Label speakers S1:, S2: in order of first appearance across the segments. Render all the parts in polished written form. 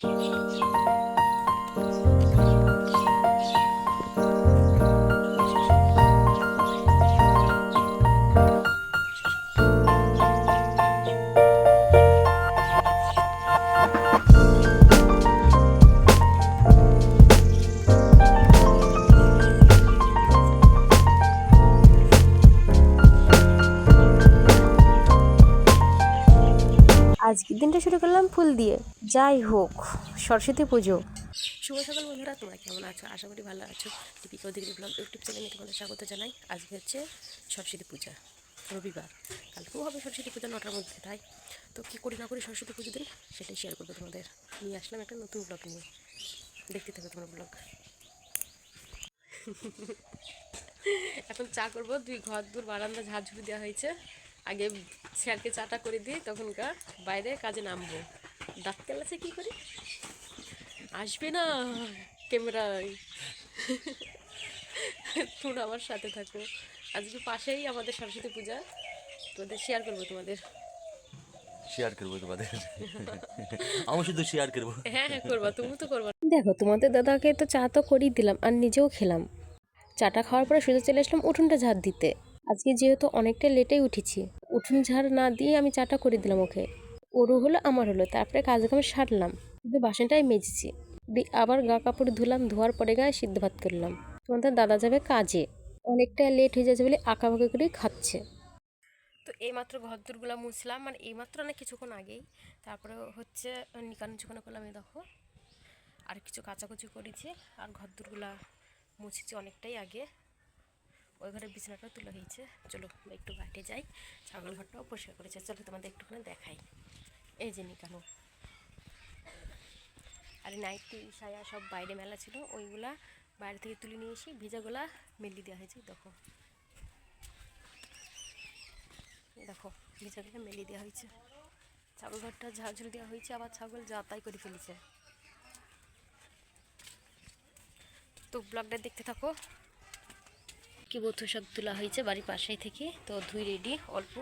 S1: আজকের দিনটা শুরু করলাম ফুল দিয়ে। যাই হোক, সরস্বতী পুজো।
S2: শুভ সকাল বন্ধুরা, তোমরা কেমন আছো? আশা করি ভালো আছো। দীপিকা অধিকারী ব্লগ ইউটিউব চ্যানেলে তোমাদের স্বাগত জানাই। আজকে হচ্ছে সরস্বতী পূজা, রবিবার। কালকেও হবে সরস্বতী পূজা 9টার মধ্যে। তাই তো কী করি না করি সরস্বতী পুজো দিন সেটাই শেয়ার করবো তোমাদের। নিয়ে আসলাম একটা নতুন ব্লগ নিয়ে, দেখতে থাকো তোমার ব্লগ। এখন চা করবো। ঘর দূর বারান্দা ঝাড়ঝুড়ি দেওয়া হয়েছে। আগে স্যারকে চাটা করে দিই, তখনকার বাইরে কাজে নামবো। দাঁত কেলাছে কী করি, আসবে না ক্যামেরায়। তোমরা আমার সাথে থাকো। আজকে পাশেই আমাদের সরস্বতী পূজা, তোমাদের শেয়ার করবো
S3: আমি শুধু শেয়ার করবো।
S2: হ্যাঁ হ্যাঁ, করবা, তুমি তো করবা।
S1: দেখো, তোমাদের দাদাকে তো চা তো করেই দিলাম আর নিজেও খেলাম। চাটা খাওয়ার পরে সোজা চলে আসলাম উঠোনটা ঝাড় দিতে। আজকে যেহেতু অনেকটা লেটেই উঠেছি, উঠোন ঝাড় না দিয়ে আমি চাটা করে দিলাম ওকে। ওরও হলো আমার হলো, তারপরে কাজকাম সারলাম, কিন্তু বাসনটাই মেজেছি। দিয়ে আবার গা কাপড় ধুলাম, ধোয়ার পরে গায়ে সিদ্ধ ভাত করলাম। তোমাদের দাদা যাবে কাজে, অনেকটা লেট হয়ে যাচ্ছে বলে আঁকাবাঁকা করেই খাচ্ছে।
S2: তো এইমাত্র ঘর দূরগুলো মুছলাম, মানে এইমাত্র অনেক কিছুক্ষণ আগেই। তারপরে হচ্ছে নিকান চুকানো করলাম, এই দেখো। আর কিছু কাচাকুচি করেছি, আর ঘর দূরগুলা মুছেছি অনেকটাই আগে। ওই ঘরের বিছানাটা তুলে হয়েছে। চলো একটু বাইরে যাই, ছাগল ঘরটাও পরিষ্কার করেছে। চলো তোমাদের একটুখানি দেখাই। এই যে নিকানো আর নাইটি সায়া সব বাইরে মেলা ছিল, ওইগুলা বাইরে থেকে তুলে নিয়ে এসে ভেজাগুলা মেলি দেওয়া হয়েছে। দেখো দেখো, ভেজাগুলো মেলি দেওয়া হয়েছে। ছাগল ঘরটা ঝাড়ঝুড়ি দেওয়া হয়েছে, আবার ছাগল যাতাই করে ফেলেছে। তো ব্লগটা দেখতে থাকো। কি বধূ সব তোলা হয়েছে বাড়ির পাশেই থেকে, তো ধুই রেডি অল্প।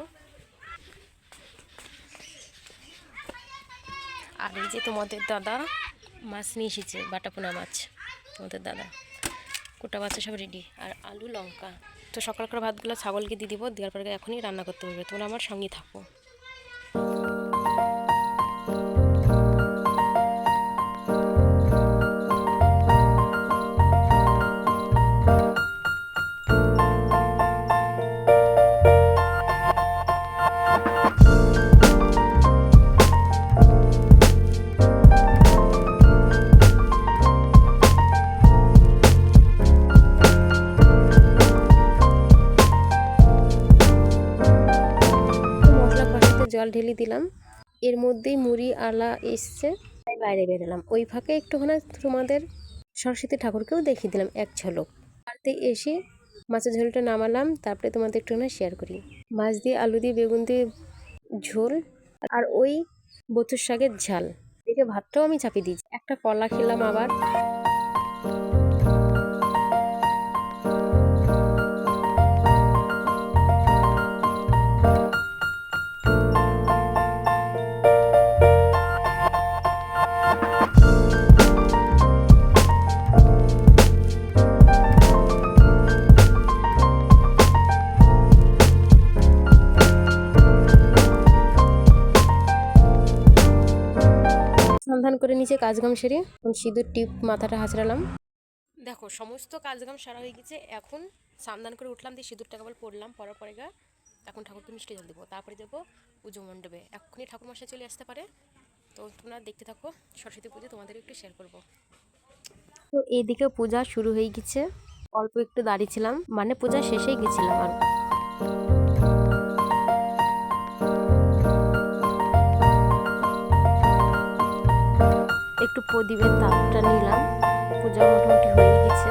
S2: আর এই যে তোমাদের দাদা মাছ নিয়ে এসেছে, বাটাপোনা মাছ। তোমাদের দাদা কোটা বাচ্চা সব রেডি, আর আলু লঙ্কা। তো সকালকার ভাতগুলো ছাগলকে দিয়ে দিব, দেওয়ার পরে এখনই রান্না করতে পারবে। তোমরা আমার সঙ্গে থাকো।
S1: জল ঢেলে দিলাম, এর মধ্যেই মুড়ি আলা এসছে, তাই বাইরে বেরোলাম। ওই ফাঁকে একটুখানি তোমাদের সরস্বতী ঠাকুরকেও দেখিয়ে দিলাম এক ঝলক। বাড়িতে এসে মাছের ঝোলটা নামালাম, তারপরে তোমাদের একটুখানি শেয়ার করি। মাছ দিয়ে আলু দিয়ে বেগুন দিয়ে ঝোল, আর ওই বথুর শাকের ঝাল। দেখে ভাতটাও আমি চাপিয়ে দিয়েছি। একটা কলা খেলাম আবার। সন্ধান করে নিচে কাজকাম সেরে সিঁদুর টিপ মাথাটা হাঁচড়ালাম।
S2: দেখো সমস্ত কাজকাম সারা হয়ে গেছে। এখন স্নান করে উঠলাম, দিয়ে সিঁদুরটা কেবল পড়লাম, পরার পরে এখন ঠাকুরকে মিষ্টি জল দেবো, তারপরে দেবো পুজো মণ্ডপে। এখনই ঠাকুরমশাই চলে আসতে পারে। তো তোমরা দেখতে থাকো, সরস্বতী পুজো তোমাদের একটু শেয়ার করবো।
S1: তো এইদিকে পূজা শুরু হয়ে গেছে। অল্প একটু দাঁড়িয়েছিলাম, মানে পূজা শেষেই গেছিলাম। আর একটু প্রদীপের তাপটা নিলাম। পূজা মোটামুটি হয়ে গেছে।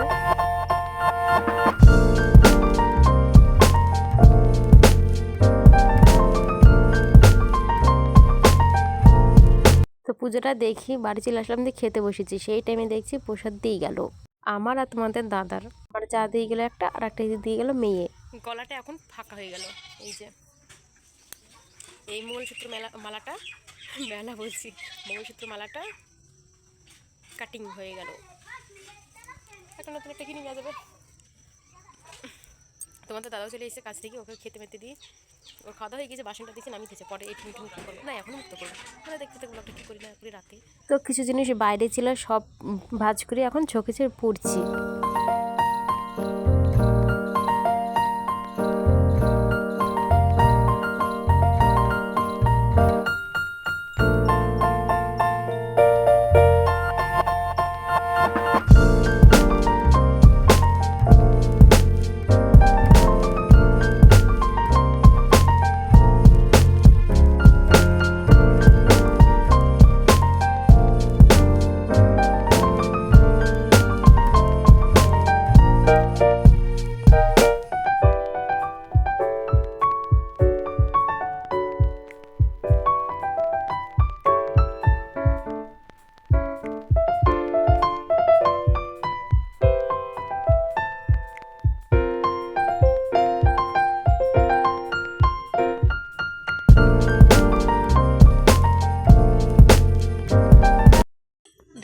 S1: তো পুজোটা দেখি বাড়ি চলে আসলাম, দিয়ে খেতে বসেছি। সেই টাইমে দেখছি প্রসাদ দিয়ে গেল আমার আর তোমাদের দাদার। আমার চা দিয়ে গেল একটা, আর একটা দিয়ে গেল মেয়ে।
S2: গলাটা এখন ফাঁকা হয়ে গেল। এই যে এই মঙ্গলসূত্র মালাটা, মেলা বলছি, মঙ্গলসূত্র মালাটা কাটিং হয়ে গেল। এখন নতুন একটা কিনে নিয়ে যাবে। তোমার তো দাদাও চলে এসেছে কাছ থেকে, ওকে খেতে মেতে দিই। ওর খাওয়া দাওয়া হয়ে গেছে, বাসনটা দিয়েছে নামিয়ে দিয়েছে, পরে এই ঠুন কী করবো না এখনও মুক্ত করবো মানে দেখতে থাকবো একটা কী করি না করি রাতে।
S1: তো কিছু জিনিস বাইরে ছিল, সব ভাঁজ করে এখন চোখে পুড়ছি।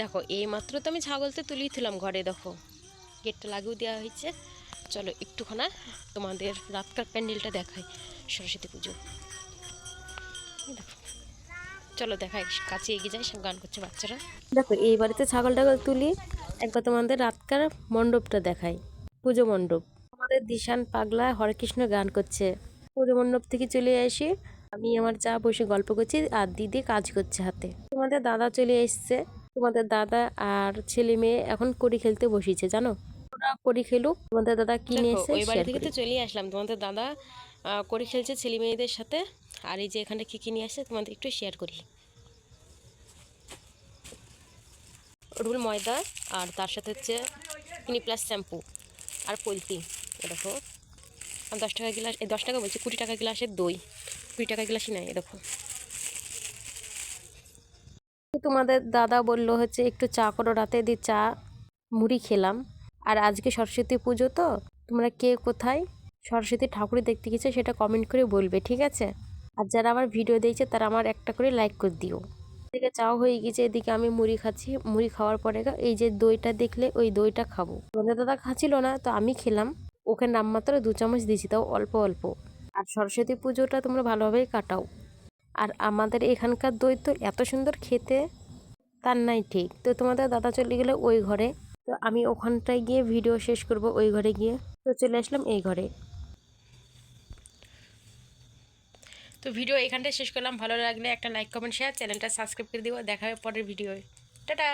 S2: দেখো এই মাত্র তো আমি ছাগলতে তুলিয়েছিলাম ঘরে, দেখো গেটটা লাগিয়ে দেওয়া হয়েছে। চলো একটুখানা তোমাদের রাতকার প্যান্ডেলটা দেখাই, সরস্বতী পুজো। দেখো চলো দেখাই, কাছে এগিয়ে যাই, সব গান করছে বাচ্চারা।
S1: দেখো এই বাড়িতে ছাগল টাগল তুলি, একবার তোমাদের রাতকার মণ্ডপটা দেখাই, পুজো মণ্ডপ। আমাদের দিশান পাগলা হরেকৃষ্ণ গান করছে। পুজো মণ্ডপ থেকে চলে আসি, আমি আমার যা বসে গল্প করছি আর দিদি কাজ করছে হাতে। তোমাদের দাদা চলে এসছে, তোমাদের দাদা আর ছেলে মেয়ে এখন কড়ি খেলতে বসেছে, জানো। ওরা কড়ি খেলুক, তোমাদের দাদা কি নিয়ে
S2: দেখো
S1: এসছে
S2: ওই বাড়ি
S1: শেয়ার
S2: থেকে
S1: করি।
S2: তো চলেই আসলাম, তোমাদের দাদা করে খেলছে ছেলে মেয়েদের সাথে। আর এই যে এখানে কী কী নিয়ে আসছে তোমাদের একটু শেয়ার করি। রুল ময়দা, আর তার সাথে হচ্ছে ক্লিনিক প্লাস শ্যাম্পু আর পলতি। দেখো আর 10 টাকা গ্লাস, এই 10 টাকা বলছি 20 টাকা গ্লাসের দই, 20 টাকা গ্লাসই নেয়। দেখো
S1: তো তোমাদের দাদা বলল হচ্ছে একটু চা করো রাতে, দিয়ে চা মুড়ি খেলাম। আর আজকে সরস্বতী পুজো, তো তোমরা কে কোথায় সরস্বতী ঠাকুর দেখতে গেছো সেটা কমেন্ট করে বলবে, ঠিক আছে। আর যারা আমার ভিডিও দেখছে তারা আমার একটা করে লাইক করে দিও। এদিকে চাও হয়ে গেছে, এদিকে আমি মুড়ি খাচ্ছি। মুড়ি খাওয়ার পরে এই যে দইটা দেখলে, ওই দইটা খাবো। তোমাদের দাদা খাচ্ছিল না, তো আমি খেলাম। ওকে নামমাত্র 2 চামচ দিয়েছি, তাও অল্প অল্প। আর সরস্বতী পুজোটা তোমরা ভালোভাবেই কাটাও। আর আমাদের এখানকার দই তো এত সুন্দর খেতে, তার নাই ঠিক। তো তোমাদের দাদা চলে গেলে ওই ঘরে, তো আমি ওখানটায় গিয়ে ভিডিও শেষ করব ওই ঘরে গিয়ে। তো চলে আসলাম এই ঘরে।
S2: তো ভিডিও এখানটায় শেষ করলাম, ভালো লাগলে একটা লাইক কমেন্ট শেয়ার, চ্যানেলটা সাবস্ক্রাইব করে দিও। দেখা হবে পরের ভিডিওয়, টাটা।